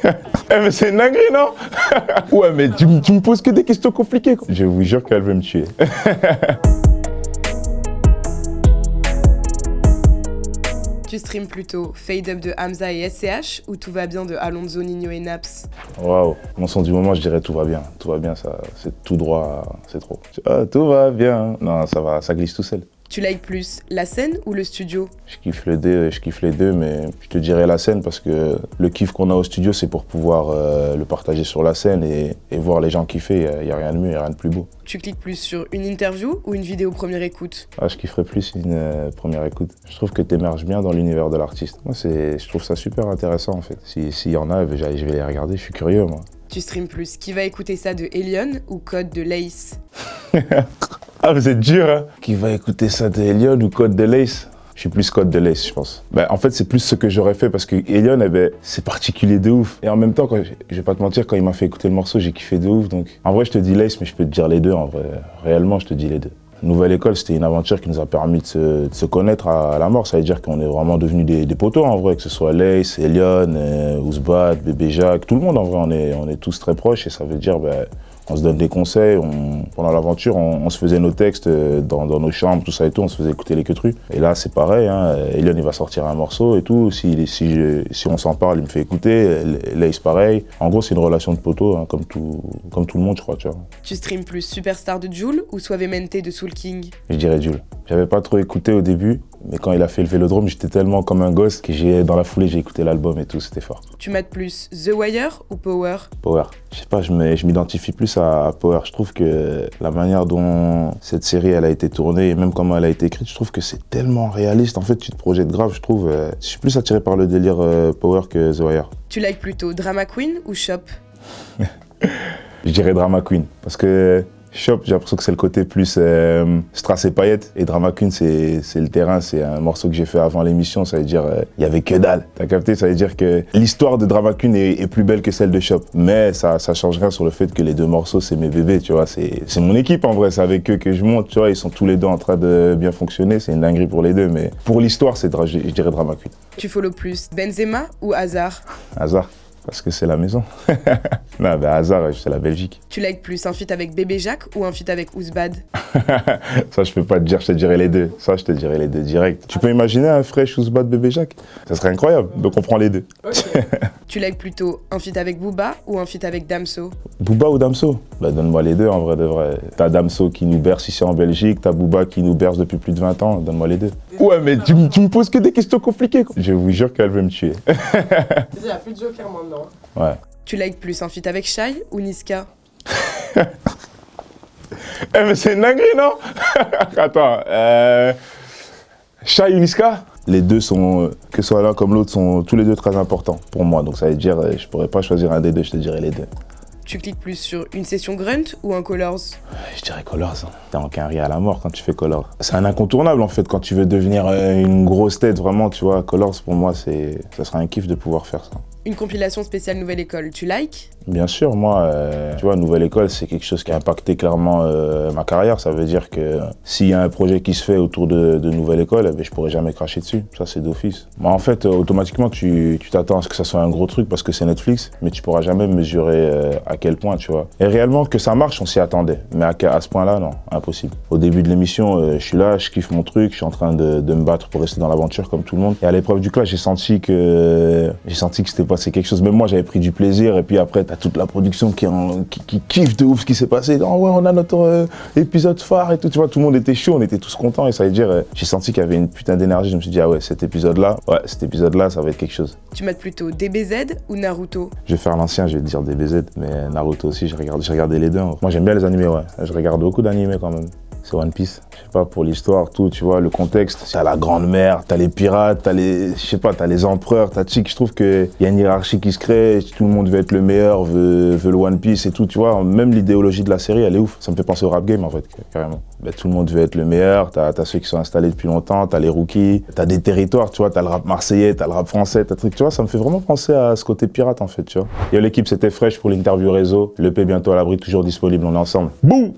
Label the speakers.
Speaker 1: Eh mais c'est une dinguerie, non? Ouais, mais tu me poses que des questions compliquées, quoi. Je vous jure qu'elle veut me tuer.
Speaker 2: Tu streams plutôt Fade Up de Hamza et SCH ou Tout va bien de Alonso, Nino et Naps?
Speaker 1: Waouh, mon son du moment, je dirais tout va bien. Tout va bien, ça, c'est tout droit, c'est trop. Ah, tout va bien. Non, ça va, ça glisse tout seul.
Speaker 2: Tu likes plus la scène ou le studio?
Speaker 1: Je kiffe les deux, mais je te dirais la scène parce que le kiff qu'on a au studio, c'est pour pouvoir le partager sur la scène et voir les gens kiffer. Il n'y a rien de mieux, il n'y a rien de plus beau.
Speaker 2: Tu cliques plus sur une interview ou une vidéo première écoute?
Speaker 1: Ah, je kifferais plus une première écoute. Je trouve que tu émerges bien dans l'univers de l'artiste. Moi, je trouve ça super intéressant en fait. S'il y en a, je vais les regarder, je suis curieux moi.
Speaker 2: Tu streams plus Qui va écouter ça de Elion ou Code de Lace?
Speaker 1: Ah, vous êtes dur, hein? Qui va écouter ça de Elion ou Code de Lace? Je suis plus Code de Lace, je pense. En fait, c'est plus ce que j'aurais fait parce que Elion, c'est particulier de ouf. Et en même temps, je vais pas te mentir, quand il m'a fait écouter le morceau, j'ai kiffé de ouf. Donc, en vrai, je te dis Lace, mais je peux te dire les deux. En vrai, réellement, je te dis les deux. Nouvelle École, c'était une aventure qui nous a permis de se connaître à la mort. Ça veut dire qu'on est vraiment devenus des potos, en vrai. Que ce soit Lace, Elion, Ouzbad, Bébé Jacques, tout le monde, en vrai, on est tous très proches. Et ça veut dire, on se donne des conseils, pendant l'aventure, on se faisait nos textes dans nos chambres, tout ça et tout, on se faisait écouter les queutrus. Et là, c'est pareil, hein, Elion, il va sortir un morceau et tout, si on s'en parle, il me fait écouter, Lace, pareil. En gros, c'est une relation de poteau, hein, comme tout le monde, je crois, tu vois.
Speaker 2: Tu streams plus Superstar de Jul ou Suavemente de Soul King?
Speaker 1: Je dirais Jul. J'avais pas trop écouté au début, mais quand il a fait le Vélodrome, j'étais tellement comme un gosse que dans la foulée, j'ai écouté l'album et tout, c'était fort.
Speaker 2: Tu mates plus The Wire ou Power?
Speaker 1: Power. Je sais pas, je m'identifie plus à Power. Je trouve que la manière dont cette série elle a été tournée et même comment elle a été écrite, je trouve que c'est tellement réaliste. En fait, tu te projettes grave, je trouve. Je suis plus attiré par le délire Power que The Wire.
Speaker 2: Tu likes plutôt Drama Queen ou Shop?
Speaker 1: Je dirais Drama Queen, parce que Shop, j'ai l'impression que c'est le côté plus strass et paillettes. Et Drama Queen, c'est le terrain, c'est un morceau que j'ai fait avant l'émission, ça veut dire il y avait que dalle. T'as capté? Ça veut dire que l'histoire de Drama Queen est plus belle que celle de Shop. Mais ça change rien sur le fait que les deux morceaux, c'est mes bébés, tu vois. C'est mon équipe en vrai, c'est avec eux que je monte, tu vois. Ils sont tous les deux en train de bien fonctionner, c'est une dinguerie pour les deux. Mais pour l'histoire, je dirais Drama Queen.
Speaker 2: Tu follow plus Benzema ou Hazard?
Speaker 1: Hazard. Parce que c'est la maison. Non, Hazard, c'est la Belgique.
Speaker 2: Tu likes plus un feat avec Bébé Jacques ou un feat avec Ouzbad?
Speaker 1: Ça, je peux pas te dire, je te dirais les deux. Ça, je te dirais les deux direct. Tu peux imaginer un fresh Ouzbad Bébé Jacques? Ça serait incroyable, donc on prend les deux.
Speaker 2: Okay. Tu likes plutôt un feat avec Booba ou un feat avec Damso?
Speaker 1: Booba ou Damso? Donne-moi les deux, en vrai de vrai. T'as Damso qui nous berce ici en Belgique, t'as Booba qui nous berce depuis plus de 20 ans, donne-moi les deux. Ouais, mais tu me poses que des questions compliquées, quoi. Je vous jure qu'elle veut me tuer.
Speaker 2: Il n'y a plus de joker maintenant.
Speaker 1: Ouais.
Speaker 2: Tu likes plus un feat avec Shai ou Niska?
Speaker 1: Eh mais c'est une dinguerie, non? Attends, Shai ou Niska? Les deux sont, que ce soit l'un comme l'autre, sont tous les deux très importants pour moi. Donc ça veut dire, je pourrais pas choisir un des deux, je te dirais les deux.
Speaker 2: Tu cliques plus sur une session grunt ou un colors?
Speaker 1: Je dirais colors. Hein. T'es en quinri à la mort quand tu fais colors. C'est un incontournable en fait quand tu veux devenir une grosse tête vraiment, tu vois. Colors pour moi, ça serait un kiff de pouvoir faire ça.
Speaker 2: Une compilation spéciale Nouvelle École, tu likes?
Speaker 1: Bien sûr, moi, tu vois, Nouvelle École, c'est quelque chose qui a impacté clairement ma carrière. Ça veut dire que s'il y a un projet qui se fait autour de Nouvelle École, je pourrais jamais cracher dessus. Ça, c'est d'office. Moi, en fait, automatiquement, tu t'attends à ce que ça soit un gros truc parce que c'est Netflix, mais tu pourras jamais mesurer à quel point, tu vois. Et réellement, que ça marche, on s'y attendait. Mais à ce point-là, non, impossible. Au début de l'émission, je suis là, je kiffe mon truc, je suis en train de me battre pour rester dans l'aventure comme tout le monde. Et à l'épreuve du clash, j'ai senti que c'était passé quelque chose. Même moi, j'avais pris du plaisir. Et puis après, t'as toute la production qui kiffe de ouf ce qui s'est passé. Oh ouais, on a notre épisode phare et tout. Tu vois, tout le monde était chaud, on était tous contents. Et ça veut dire, j'ai senti qu'il y avait une putain d'énergie. Je me suis dit, ah ouais, cet épisode-là, ça va être quelque chose.
Speaker 2: Tu mates plutôt DBZ ou Naruto?
Speaker 1: Je vais faire l'ancien, je vais te dire DBZ. Mais Naruto aussi, j'ai regardé les deux. Hein. Moi, j'aime bien les animés, ouais. Je regarde beaucoup d'animés quand même. C'est One Piece. Je sais pas, pour l'histoire, tout, tu vois, le contexte. T'as la grande mer, t'as les pirates, t'as les empereurs, t'as Chick. Je trouve qu'il y a une hiérarchie qui se crée, tout le monde veut être le meilleur, veut le One Piece et tout, tu vois. Même l'idéologie de la série, elle est ouf. Ça me fait penser au rap game, en fait, carrément. Tout le monde veut être le meilleur, t'as ceux qui sont installés depuis longtemps, t'as les rookies, t'as des territoires, tu vois, t'as le rap marseillais, t'as le rap français, t'as truc, tu vois, ça me fait vraiment penser à ce côté pirate, en fait, tu vois. Et l'équipe, c'était fraîche pour l'interview réseau. L'EP bientôt à l'abri, toujours disponible, on est ensemble. Bouh!